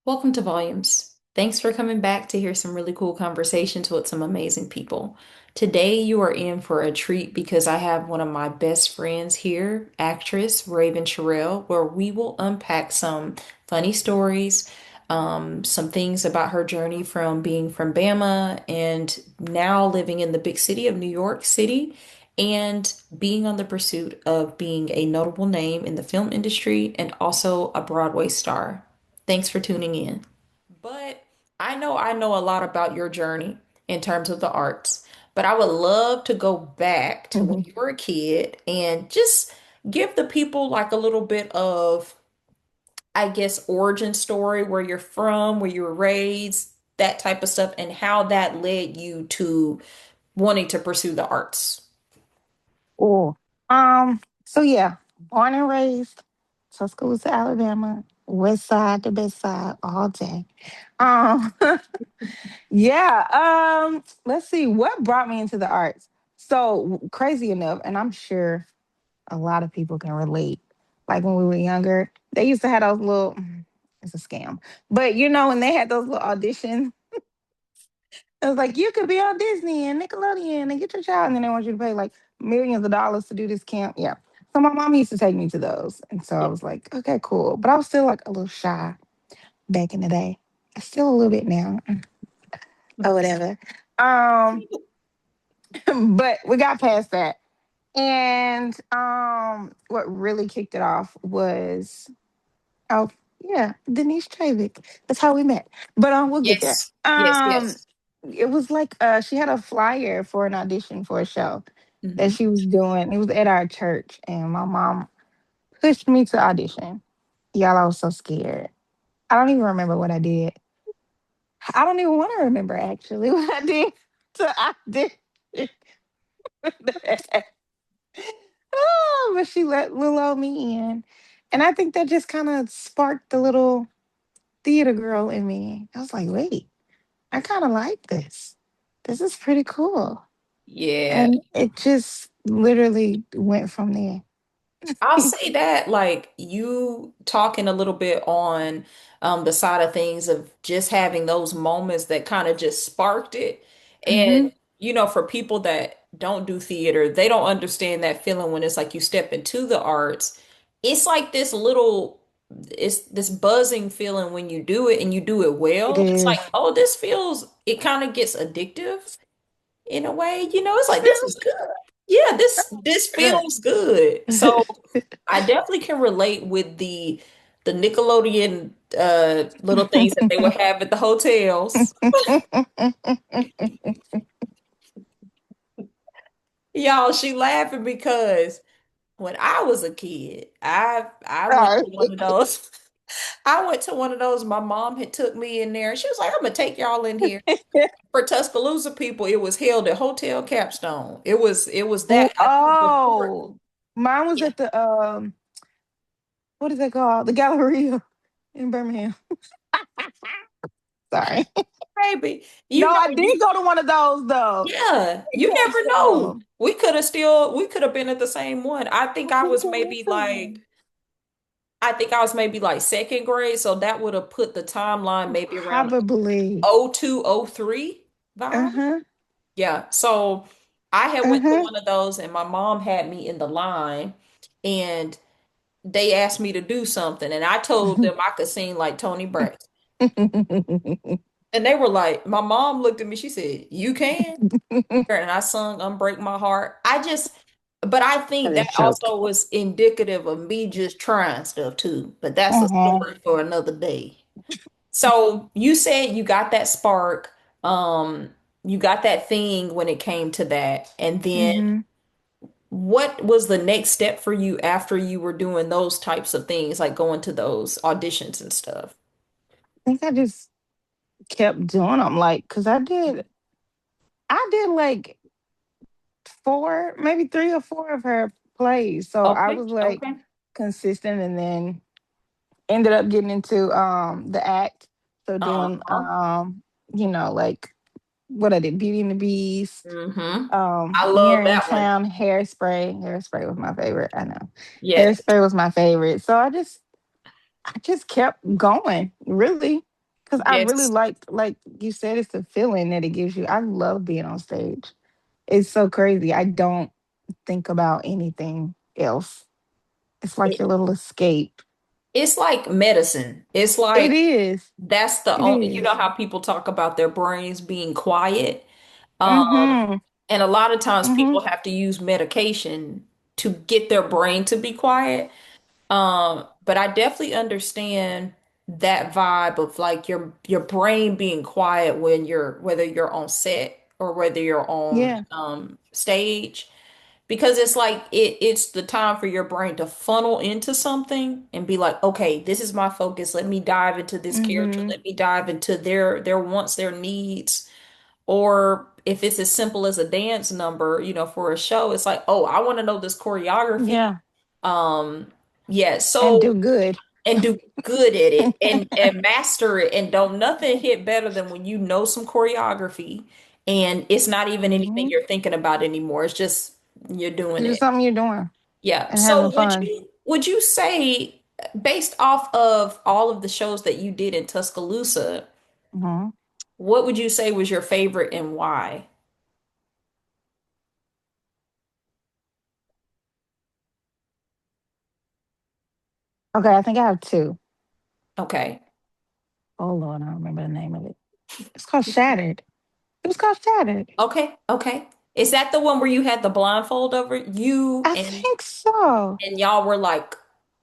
Welcome to Volumes. Thanks for coming back to hear some really cool conversations with some amazing people. Today, you are in for a treat because I have one of my best friends here, actress Raven Chareal, where we will unpack some funny stories, some things about her journey from being from Bama and now living in the big city of New York City and being on the pursuit of being a notable name in the film industry and also a Broadway star. Thanks for tuning in. But I know a lot about your journey in terms of the arts, but I would love to go back to when Mhm. you were a kid and just give the people like a little bit of, I guess, origin story, where you're from, where you were raised, that type of stuff, and how that led you to wanting to pursue the arts. Cool. So yeah, born and raised, Tuscaloosa, Alabama, west side to best side all day. Um, let's see what brought me into the arts. So crazy enough, and I'm sure a lot of people can relate. Like when we were younger, they used to have those little it's a scam. But when they had those little auditions, it was like you could be on Disney and Nickelodeon and get your child, and then they want you to pay like millions of dollars to do this camp. Yeah. So my mom used to take me to those, and so I Yeah. was like, okay, cool. But I was still like a little shy back in the day. I still a little bit now, or whatever. Um, but we got past that, and what really kicked it off was oh yeah, Denise Travik. That's how we met. But we'll get there. Yes, yes, yes. It was like she had a flyer for an audition for a show that Hmm. she was doing. It was at our church, and my mom pushed me to audition. Y'all, I was so scared. I don't even remember what I did. I don't even want to remember actually what I did to audition. Oh, but she let little old me in. And I think that just kind of sparked the little theater girl in me. I was like, wait, I kind of like this. This is pretty cool. Yeah. And it just literally went from there. I'll say that, like, you talking a little bit on the side of things of just having those moments that kind of just sparked it. Hmm. And, for people that don't do theater, they don't understand that feeling when it's like you step into the arts. It's like it's this buzzing feeling when you do it and you do it It well. It's like, is. oh, it kind of gets addictive in a way. It's It like, this is feels good. Yeah, this good. feels good. So I definitely can relate with the Nickelodeon little things that they would have at the hotels. Y'all, she laughing because when I was a kid, I went to one of those. I went to one of those. My mom had took me in there, and she was like, "I'm gonna take y'all in here." For Tuscaloosa people, it was held at Hotel Capstone. It was that. I think before, Oh, mine was yeah, at the what is it called? The Galleria in Birmingham. Sorry. baby. No, You know, I did go to one of those though. yeah, It you never know. Capstone. We could have been at the same one. I think I was maybe like second grade, so that would have put the timeline maybe around Probably. oh 02, oh 03 vibe. Uh-huh. Yeah. So I had went to Uh-huh. one of those and my mom had me in the line and they asked me to do something and I told them I could sing like Tony Braxton. And they were like, my mom looked at me, she said, "You can?" And I sung Unbreak My Heart. But I That think that is joke. also was indicative of me just trying stuff too. But that's a Uh-huh. story for another day. So you said you got that spark, um, you got that thing when it came to that. And then Hmm. what was the next step for you after you were doing those types of things, like going to those auditions and stuff? I think I just kept doing them, like, cause I did like four, maybe three or four of her plays. So I Okay, was like okay. consistent, and then ended up getting into the act. So doing Uh-huh. like what I did, Beauty and the Beast, Mm-hmm. I love Mirror in that one. Town, Hairspray. Hairspray was my favorite. I know. Yes. Hairspray was my favorite. So I just kept going, really. Because I really Yes. like you said, it's the feeling that it gives you. I love being on stage. It's so crazy. I don't think about anything else. It's like It, your little escape. it's like medicine. It's It like is. that's the It only, you know is. how people talk about their brains being quiet. Um, Mm-hmm. and a lot of times Mm-hmm. people have to use medication to get their brain to be quiet. But I definitely understand that vibe of like your brain being quiet when you're whether you're on set or whether you're on Yeah. stage because it's like it's the time for your brain to funnel into something and be like, okay, this is my focus. Let me dive into this character. Mm-hmm. Let me dive into their wants, their needs. Or if it's as simple as a dance number, for a show, it's like, oh, I want to know this choreography. Yeah. Um, yeah, And so do good. and do good at it and master it and don't nothing hit better than when you know some choreography and it's not even anything Mm-hmm. you're thinking about anymore. It's just you're doing It's just it. something you're doing Yeah. and having So fun. would you say based off of all of the shows that you did in Tuscaloosa, Mm-hmm. what would you say was your favorite and why? Okay, I think I have two. Okay. Oh Lord, I don't remember the name of it. It's called Shattered. It was called Shattered. Okay. Okay. Is that the one where you had the blindfold over you I think so. and y'all were like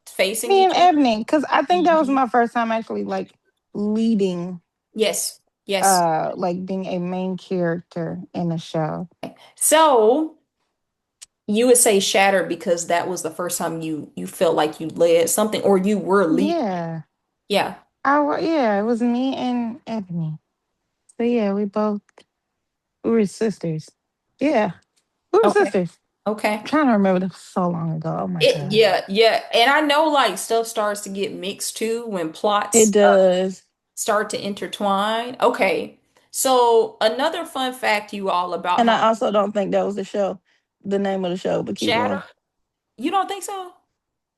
facing Me each and other? Ebony, because I think that was Mhm. my first time actually like leading, Yes. Yes. like being a main character in a show. So you would say shattered because that was the first time you felt like you led something or you were leading. Yeah. Yeah. Yeah, it was me and Ebony. So yeah, we were sisters. Yeah, we were Okay. sisters. I'm Okay. trying to remember this so long ago. Oh my God. Yeah, yeah. And I know like stuff starts to get mixed too when It plots does. start to intertwine. Okay. So another fun fact you all about And how I also don't think that was the show, the name of the show, but keep shatter. going. You don't think so?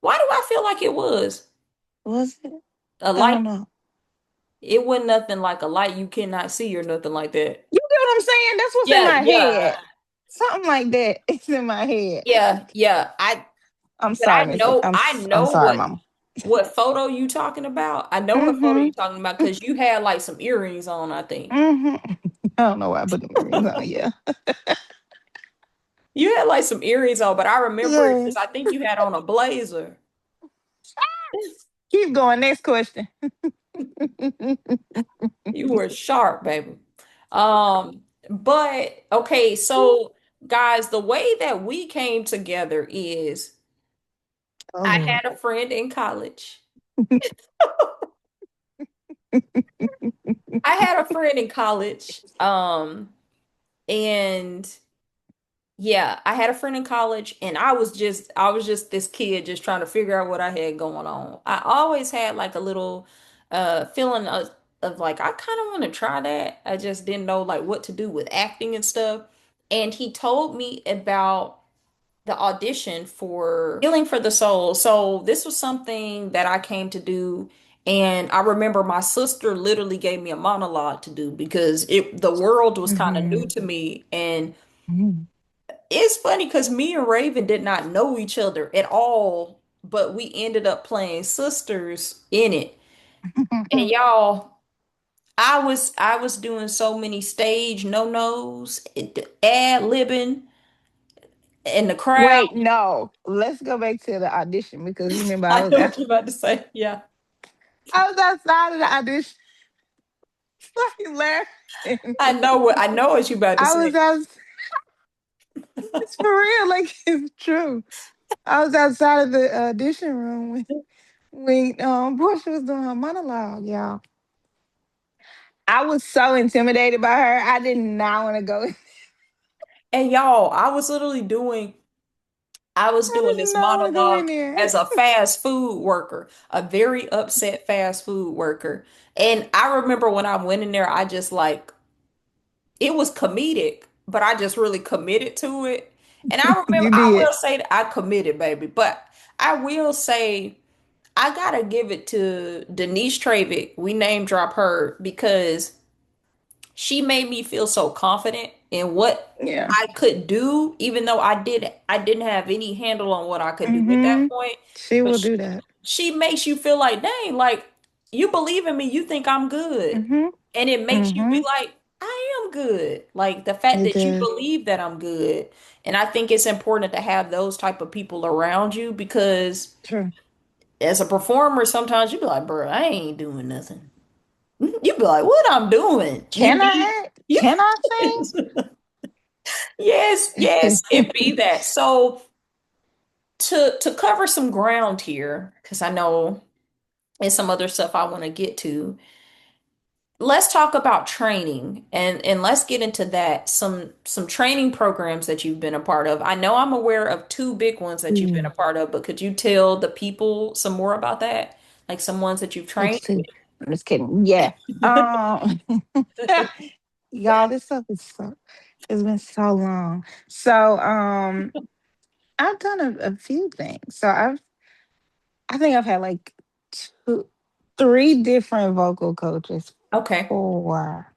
Why do I feel like it was? Was it? A I light, don't know. it wasn't nothing like a light you cannot see or nothing like that. You get what I'm saying? That's what's in Yeah, my yeah, head. Something like that. It's in my head. yeah, yeah. I'm But sorry, Miss. I I'm know sorry, Mama. what photo you talking about. I know what photo Mm-hmm. you talking about because you had like some earrings on, I think. Mm-hmm. I don't know why I put the earrings on. Yeah. You had like some earrings on, but I remember it Yeah. because I think you had on a blazer. Keep going. Next question. You were sharp, baby. But okay, so guys, the way that we came together is Oh I Lord. had a friend in college. I had a friend in college. And yeah, I had a friend in college and I was just this kid just trying to figure out what I had going on. I always had like a little feeling of like I kind of want to try that. I just didn't know like what to do with acting and stuff. And he told me about the audition for Healing for the Soul. So this was something that I came to do. And I remember my sister literally gave me a monologue to do because the world was kind of new Mm-hmm. to me. And Mm-hmm. it's funny because me and Raven did not know each other at all, but we ended up playing sisters in it. And y'all, I was doing so many stage no-nos, ad-libbing in the crowd. Wait, no. Let's go back to the audition because you remember I know what you're about to say. Yeah. I was outside of the audition. Fucking laughing. I know what you're about to I say. was out. It's for real. Like it's true. I was outside of the audition room when Portia was doing her monologue, y'all. I was so intimidated by her. I did not want to go. And y'all, I was I doing did this not want to go in monologue there. as a fast food worker, a very upset fast food worker. And I remember when I went in there, I just like it was comedic, but I just really committed to it. And I remember You I did. will say that I committed, baby, but I will say I gotta give it to Denise Travick. We name drop her because she made me feel so confident in what Yeah. I could do, even though I didn't have any handle on what I could do at that Mm-hmm. point. She But will do that. she makes you feel like, dang, like you believe in me, you think I'm good. Mm-hmm. And it makes you be Mm-hmm. like, I am good. Like the fact It that you does. believe that I'm good. And I think it's important to have those type of people around you because True. as a performer, sometimes you be like, bro, I ain't doing nothing. You be like, what I'm doing? You Can need I act? you Can I sing? yes, yes, it be that. So to cover some ground here, because I know there's some other stuff I want to get to. Let's talk about training and let's get into that. Some training programs that you've been a part of. I know I'm aware of two big ones that you've been a Ooh, part of, but could you tell the people some more about that? Like some ones that you've trained? which two? I'm just kidding. Yeah. Um, y'all, this stuff is so. It's been so long. So, I've done a few things. I think I've had like two, three different vocal coaches. Okay. Four,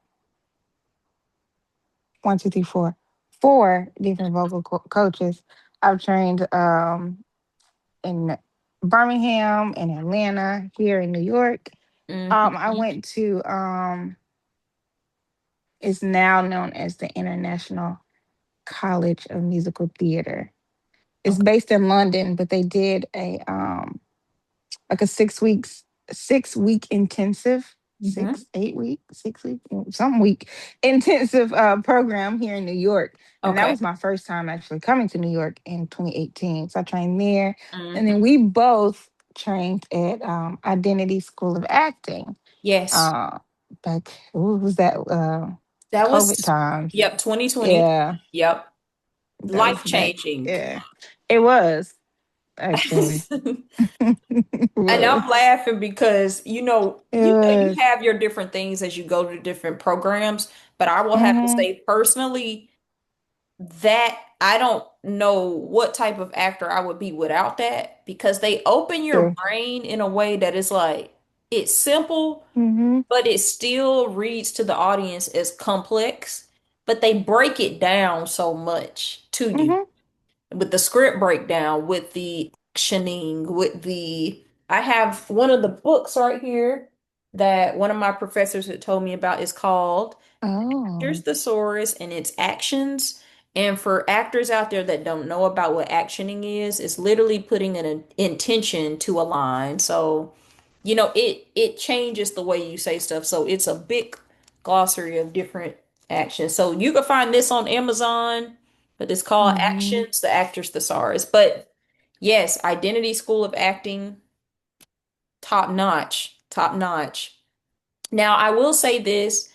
one, two, three, four, four different vocal coaches. I've trained in Birmingham, in Atlanta, here in New York. I Hmm. went to it's now known as the International College of Musical Theater. It's Okay. based in London, but they did a like a 6 weeks 6 week intensive, Hmm. 6 8 week 6 week some week intensive program here in New York. And that Okay. was my first time actually coming to New York in 2018. So I trained there. And then Hmm. we both trained at Identity School of Acting. Yes. uh Back, what was that, That COVID was, times. yep, 2020. Yeah, Yep. that was Life back. changing. Yeah, it was actually. It And was. I'm laughing because It you was. have your different things as you go to different programs, but I will have to Mm-hmm. say personally that I don't know what type of actor I would be without that because they open your True. brain in a way that is like it's simple, Mm-hmm. but it still reads to the audience as complex, but they break it down so much to you Mm-hmm. with the script breakdown, with the actioning, with the I have one of the books right here that one of my professors had told me about is called Actors Oh. Thesaurus and its actions. And for actors out there that don't know about what actioning is, it's literally putting an intention to a line. So, it changes the way you say stuff. So it's a big glossary of different actions. So you can find this on Amazon, but it's called Mm-hmm. Actions, the Actors Thesaurus. But yes, Identity School of Acting, top notch, top notch. Now, I will say this.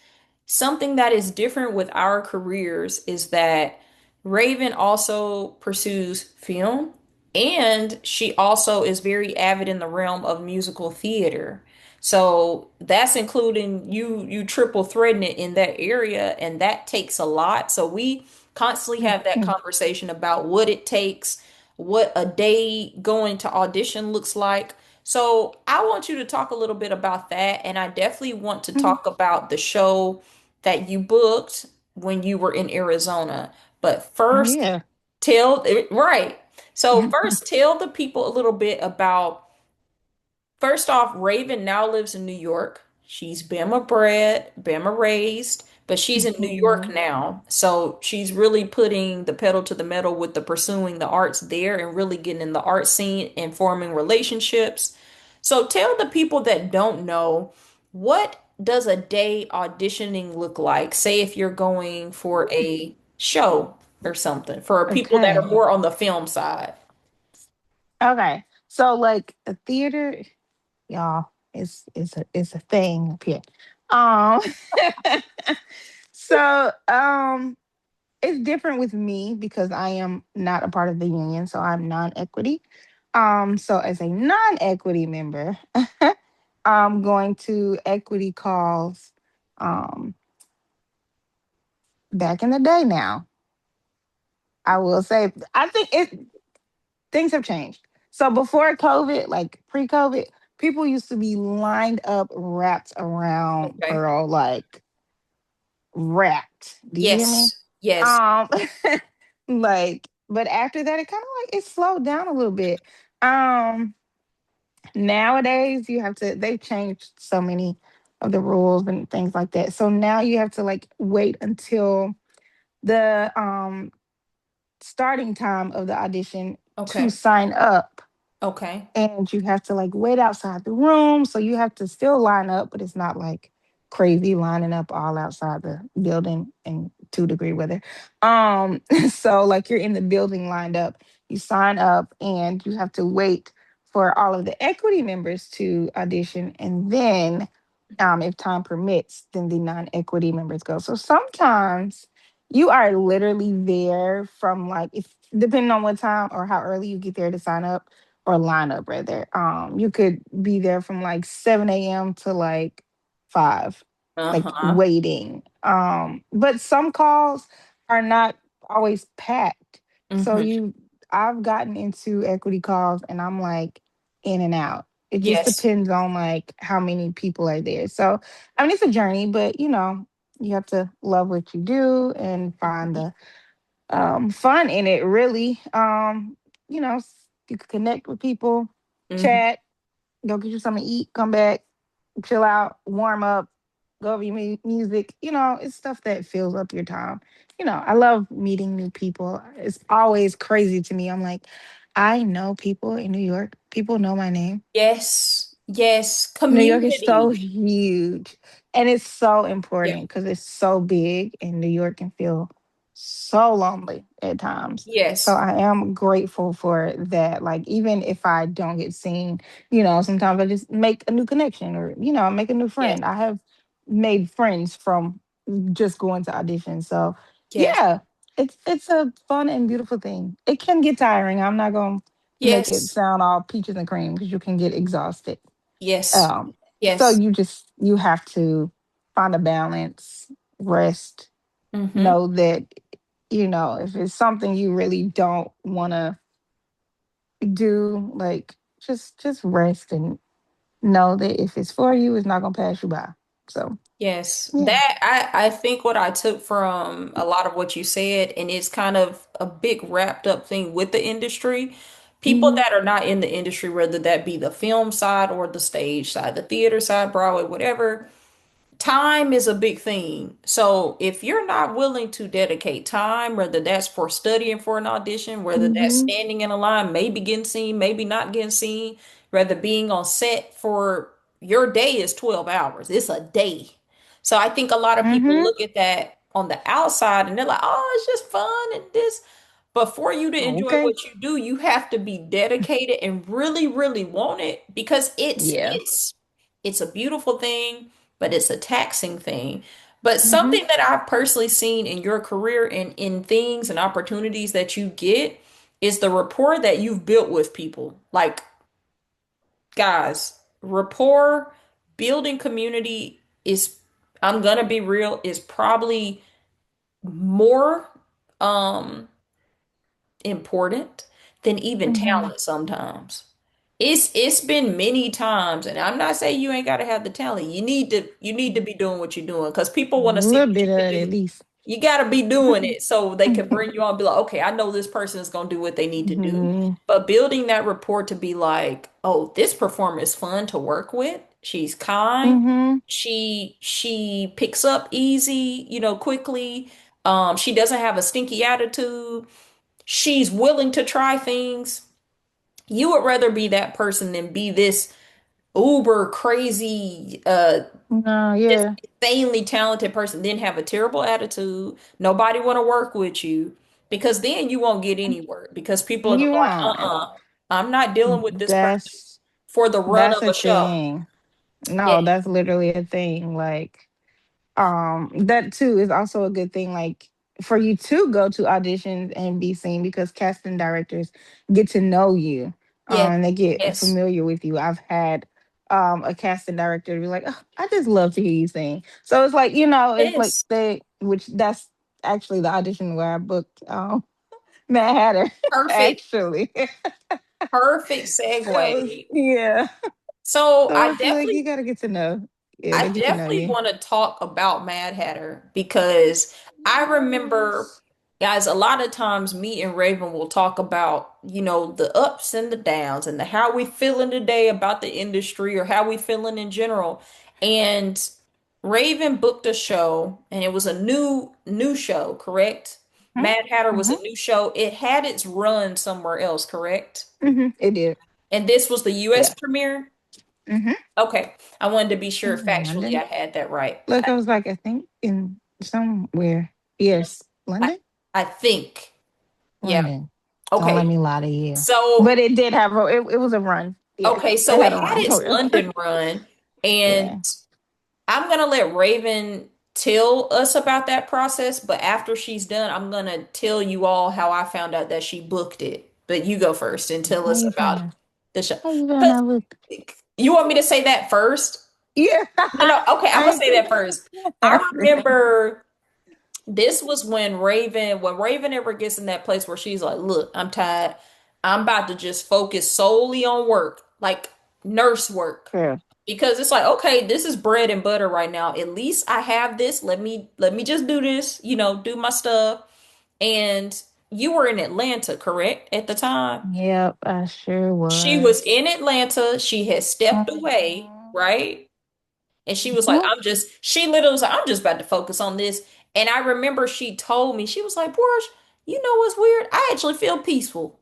Something that is different with our careers is that Raven also pursues film and she also is very avid in the realm of musical theater. So that's including you triple threading it in that area, and that takes a lot. So we constantly have that Mm-hmm. conversation about what it takes, what a day going to audition looks like. So I want you to talk a little bit about that, and I definitely want to talk about the show that you booked when you were in Arizona. But Oh first, yeah. right. So first, tell the people a little bit about. First off, Raven now lives in New York. She's Bama bred, Bama raised, but she's in New York Mhm. now. So she's really putting the pedal to the metal with the pursuing the arts there and really getting in the art scene and forming relationships. So tell the people that don't know, what does a day auditioning look like? Say if you're going for a show or something, for people that are Okay. more on the film side. Okay. So like a theater, y'all, it's a thing up here. Um so it's different with me because I am not a part of the union, so I'm non-equity. So as a non-equity member, I'm going to equity calls back in the day now. I will say I think things have changed. So before COVID, like pre-COVID, people used to be lined up, wrapped around Okay. Pearl, like wrapped. Do you hear me? Yes. Yes. Um, like, but after that, it kind of like it slowed down a little bit. Um, Nowadays you have to. They've changed so many of the rules and things like that. So now you have to like wait until the starting time of the audition to Okay. sign up, Okay. and you have to like wait outside the room. So you have to still line up, but it's not like crazy lining up all outside the building in 2-degree weather. So like you're in the building lined up, you sign up, and you have to wait for all of the equity members to audition, and then if time permits, then the non-equity members go. So sometimes you are literally there from like if depending on what time or how early you get there to sign up or line up rather. You could be there from like 7 a.m. to like 5, like Uh-huh. waiting. But some calls are not always packed. So Hmm. I've gotten into equity calls and I'm like in and out. It just Yes. depends on like how many people are there. So I mean it's a journey, but you have to love what you do and find the fun in it really. You can connect with people, Hmm. chat, go get you something to eat, come back, chill out, warm up, go over your music. It's stuff that fills up your time. I love meeting new people. It's always crazy to me. I'm like, I know people in New York. People know my name. Yes. Yes. New York is so Community. huge, and it's so Yeah. important because it's so big, and New York can feel so lonely at times. So Yes. I am grateful for that. Like, even if I don't get seen, sometimes I just make a new connection or, make a new Yes. friend. I have made friends from just going to auditions. So Yes. yeah, it's a fun and beautiful thing. It can get tiring. I'm not gonna make it Yes. sound all peaches and cream because you can get exhausted. Yes. um, so Yes. you have to find a balance, rest, Hmm. know that, if it's something you really don't want to do, like just rest and know that if it's for you, it's not gonna pass you by. So Yes, yeah. that I think what I took from a lot of what you said, and it's kind of a big wrapped up thing with the industry. People Hmm. that are not in the industry, whether that be the film side or the stage side, the theater side, Broadway, whatever, time is a big thing. So if you're not willing to dedicate time, whether that's for studying for an audition, whether that's Hmm. standing in a line, maybe getting seen, maybe not getting seen, whether being on set for your day is 12 hours, it's a day. So I think a lot of people Hmm. look at that on the outside and they're like, oh, it's just fun and this. But for you to enjoy Okay. what you do, you have to be dedicated and really, really want it because Yeah. it's a beautiful thing, but it's a taxing thing. But Hmm. something that I've personally seen in your career and in things and opportunities that you get is the rapport that you've built with people. Like, guys, rapport, building community is, I'm gonna be real, is probably more um important than even Hmm. talent sometimes. It's been many times, and I'm not saying you ain't got to have the talent. You need to be doing what you're doing because A people want to see little what bit you of can it at do. least. You got to be doing it so they can bring you on and be like, okay, I know this person is going to do what they need to do. Hmm. But building that rapport to be like, oh, this performer is fun to work with. She's kind. Hmm. She picks up easy, quickly. She doesn't have a stinky attitude. She's willing to try things. You would rather be that person than be this uber crazy, No, just yeah. insanely talented person, then have a terrible attitude. Nobody want to work with you because then you won't get any work because people are gonna You be like, won't. I'm not dealing with this person That's for the run that's of a a show. thing. Yeah. No, that's literally a thing. Like, that too is also a good thing. Like for you to go to auditions and be seen because casting directors get to know you. Yes. They get Yes. familiar with you. I've had a casting director be like, oh, I just love to hear you sing. So it's like, it's like Yes. which that's actually the audition where I booked Mad Hatter, Perfect. actually. Perfect That was segue. yeah. So So it's like you gotta get to know. Yeah, I they get to know definitely you. want to talk about Mad Hatter because I remember, Yes. guys, a lot of times me and Raven will talk about, the ups and the downs and the how we feeling today about the industry or how we feeling in general. And Raven booked a show and it was a new show, correct? Mad Hatter was Mm-hmm. a new show. It had its run somewhere else, correct? It did. And this was the US Yeah. premiere? Mm-hmm. Okay. I wanted to be It sure was in factually I London. had that right. Look, I was like, I think in somewhere. Yes, I, London? I think. Yeah. London. Don't let Okay. me lie to you. But So, it did have it was a run. Yeah. okay, It so it had a had run its for real. London run, and Yeah. I'm gonna let Raven tell us about that process, but after she's done, I'm gonna tell you all how I found out that she booked it. But you go first and tell How us you about found out? the show. How you found 'Cause out with you want me to say that first? Yeah. No, no, okay, I'm I gonna ain't say that first. I gonna remember this was when Raven ever gets in that place where she's like, look, I'm tired. I'm about to just focus solely on work, like nurse work. Girl. Because it's like, okay, this is bread and butter right now. At least I have this. Let me just do this, do my stuff. And you were in Atlanta, correct, at the time? Yep, I sure She was was. in Atlanta. She had stepped away, Mhm. right? And she was like, Mhm. she literally was like, I'm just about to focus on this. And I remember she told me, she was like, Porsche, you know what's weird? I actually feel peaceful.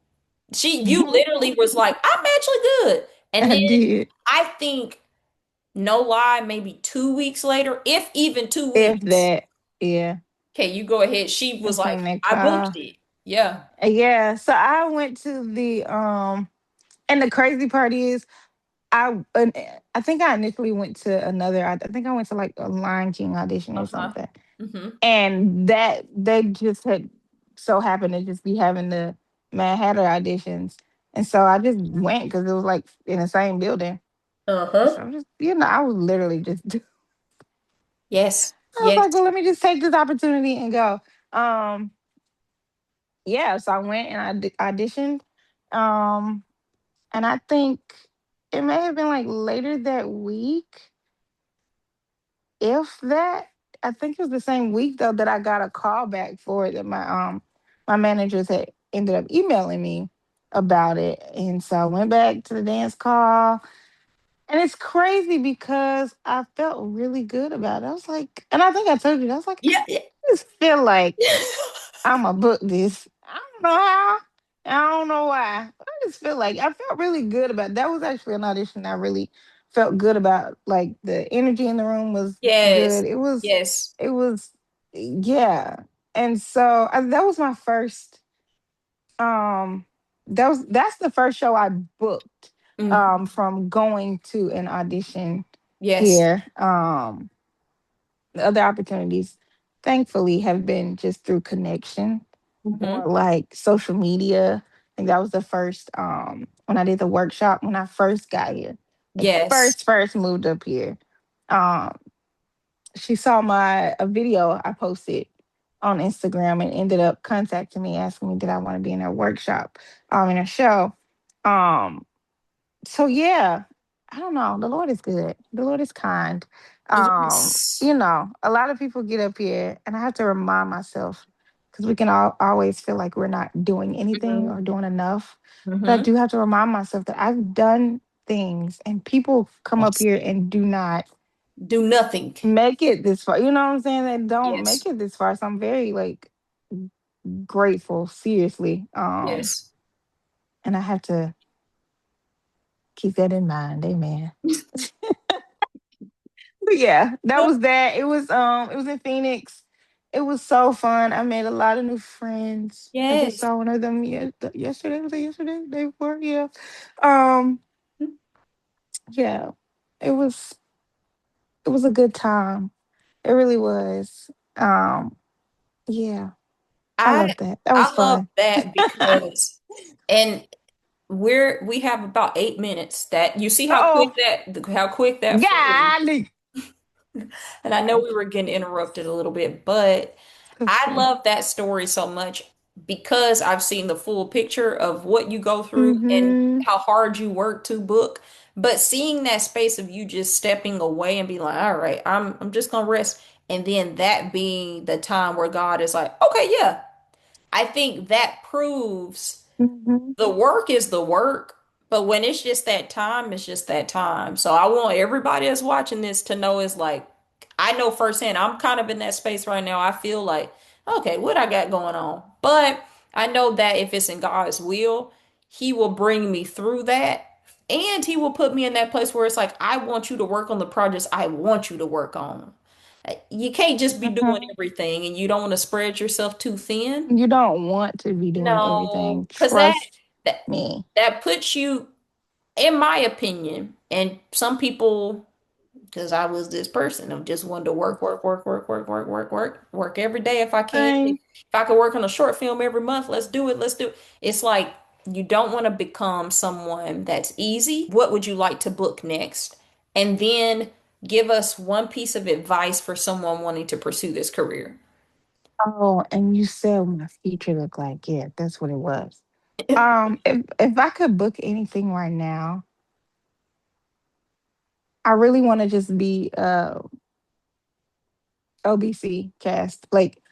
You literally was like, I'm actually good. And I then did. I think, no lie, maybe 2 weeks later, if even two If weeks, that, yeah. okay, you go ahead. She was That's like, when that I booked car. it. Yeah. Yeah. So I went to the and the crazy part is I think I initially went to another I think I went to like a Lion King audition or Uh-huh. something. Mm-hmm. And that they just had so happened to just be having the Mad Hatter auditions. And so I just went because it was like in the same building. And Uh-huh. so I just, I was literally just Yes. I was Yes. like, well, let me just take this opportunity and go. Um, yeah, so I went and auditioned. Um, and I think it may have been like later that week, if that. I think it was the same week though that I got a call back for it that my managers had ended up emailing me about it. And so I went back to the dance call. And it's crazy because I felt really good about it. I was like, and I think I told you, I was like, I Yeah. Yeah. just feel like I'ma book this. I don't know how. I don't know why. I just feel like I felt really good about it. That was actually an audition I really felt good about. Like the energy in the room was Yes. good. Yes. It was, yeah. And so that was my first. That's the first show I booked. Mm. From going to an audition Yes. here. The other opportunities, thankfully, have been just through connection or Mm-hmm. like social media. I think that was the first when I did the workshop when I first got here. Like Yes. first moved up here. Um she saw my a video I posted on Instagram and ended up contacting me asking me did I want to be in her workshop in a show. Um so yeah, I don't know. The Lord is good. The Lord is kind. Yes. A lot of people get up here and I have to remind myself because we can always feel like we're not doing anything Mm-hmm. or doing enough. But I Mm-hmm. do have to remind myself that I've done things and people come up Yes. here and do not Do nothing. make it this far. You know what I'm saying? They don't make Yes. it this far. So I'm very like grateful, seriously. Yes. And I have to keep that in mind. Amen. But yeah, that was that. It was in Phoenix. It was so fun. I made a lot of new friends. I just Yes. saw one of them yesterday. Was it yesterday? Day before? Yeah. Um, yeah. It was it was a good time. It really was. Yeah. I I love that. That was I love fun. that because and we have about 8 minutes that you see Oh, how quick that flew. golly. And I know we were getting interrupted a little bit, but That's I true. love that story so much because I've seen the full picture of what you go through and Mm-hmm. how hard you work to book. But seeing that space of you just stepping away and be like, all right, I'm just gonna rest. And then that being the time where God is like, okay, yeah, I think that proves Mm-hmm. the work is the work, but when it's just that time, it's just that time. So I want everybody that's watching this to know it's like, I know firsthand, I'm kind of in that space right now. I feel like, okay, what I got going on? But I know that if it's in God's will, He will bring me through that. And He will put me in that place where it's like, I want you to work on the projects I want you to work on. You can't just be doing Mm-hmm. everything and you don't want to spread yourself too thin. You don't want to be doing No, everything. because that Trust that me. that puts you, in my opinion, and some people, because I was this person of just wanted to work, work, work, work, work, work, work, work, work every day if I can. Same. If I could work on a short film every month, let's do it. Let's do it. It's like you don't want to become someone that's easy. What would you like to book next? And then give us one piece of advice for someone wanting to pursue this career. Oh, and you said what my future looked like. Yeah, that's what it was. If I could book anything right now, I really want to just be OBC cast, like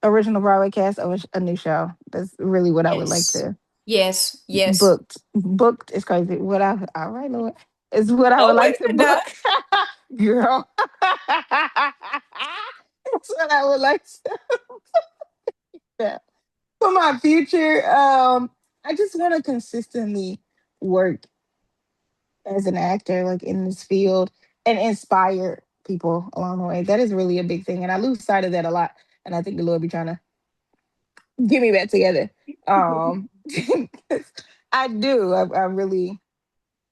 original Broadway cast of a new show. That's really what I would like Yes. to Yes. Yes. booked. Booked is crazy. What I all right, Lord, is what I would Oh, wait like a to minute now. book, girl. That's what I would like to yeah. For my future. I just want to consistently work as an actor, like in this field, and inspire people along the way. That is really a big thing, and I lose sight of that a lot. And I think the Lord be trying to get me back together. Um, 'Cause I do. I really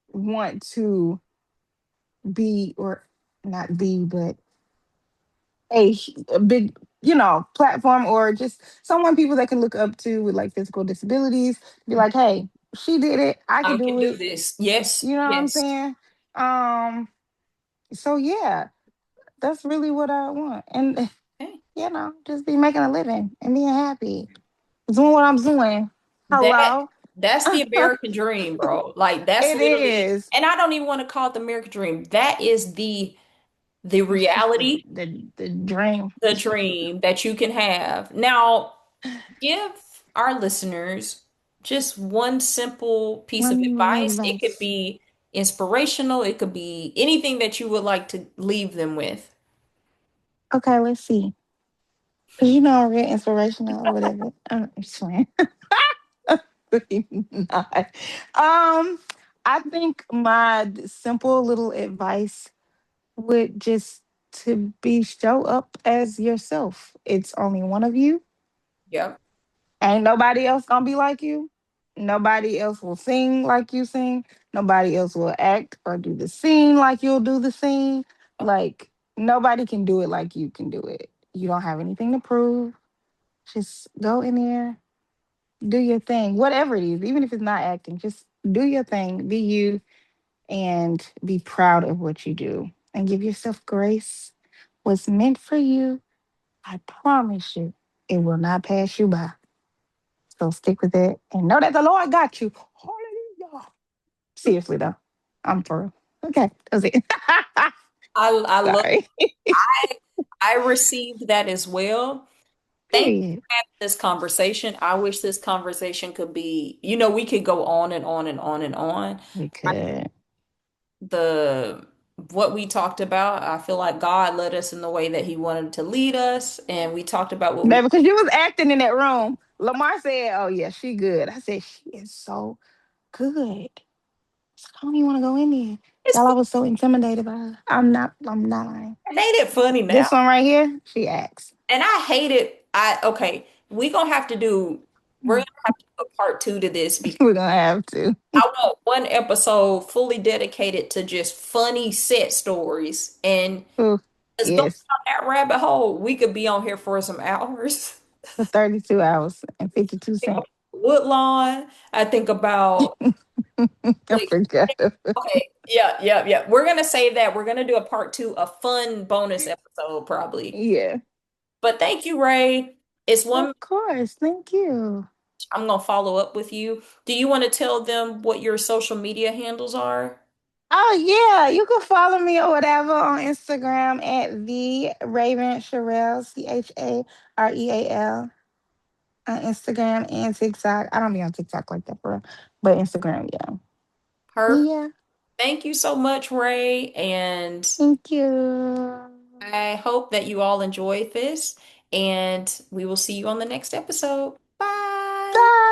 want to be, or not be, but a, a big, platform, or just someone people that can look up to with like physical disabilities. Be like, hey, she did it. I could I can do do it. this. Yes. You know what I'm Yes. saying? Um, so yeah, that's really what I want. And Okay. just be making a living and being happy. Doing what I'm doing. That Hello. that's the American dream, bro. Like that's It literally, is. and I don't even want to call it the American dream. That is the It's just the reality, the dream. the dream that you can have. Now, give our listeners just one simple piece of One little advice. It could advice. be inspirational, it could be anything that you would like to leave them with. Okay, let's see. Cause I'm real inspirational or whatever. I'm just playing. Not. I think my simple little advice would just to be show up as yourself. It's only one of you. Yep. Ain't nobody else gonna be like you. Nobody else will sing like you sing. Nobody else will act or do the scene like you'll do the scene. Like nobody can do it like you can do it. You don't have anything to prove. Just go in there, do your thing, whatever it is, even if it's not acting, just do your thing, be you, and be proud of what you do. And give yourself grace. What's meant for you, I promise you, it will not pass you by. So stick with it and know that the Lord got you. Hallelujah. Seriously though. I'm for real. Okay, that's it. I love Sorry. I received that as well. Thank you Period. for having this conversation. I wish this conversation could be, we could go on and on and on and on. We could. The what we talked about, I feel like God led us in the way that He wanted to lead us, and we talked about what Baby, we. because you was acting in that room. Lamar said, oh yeah, she good. I said, she is so good. So I don't even want to go in there. It's Y'all, I fun. was so intimidated by her. I'm not lying. It ain't it funny This now, one right here, she acts. and I hate it. I okay. We gonna have to do. We're gonna have to do a part two to this because We're gonna have to. I want one episode fully dedicated to just funny set stories. And Ooh, let's go yes. down that rabbit hole. We could be on here for some hours. For 32 hours and 52 Think about cents. Woodlawn. I think about I like, forgot. okay, yeah, yeah, yeah. We're gonna save that. We're gonna do a part two, a fun bonus episode probably. Yeah. But thank you, Ray. It's one. Of course. Thank you. I'm gonna follow up with you. Do you want to tell them what your social media handles are? Oh yeah, you can follow me or whatever on Instagram at the Raven Chareal, Chareal, on Instagram and TikTok. I don't be on TikTok like that, bro, but Instagram, yeah. Perfect. Yeah. Thank you so much, Ray, and Thank you. I hope that you all enjoyed this, and we will see you on the next episode. Bye. Bye.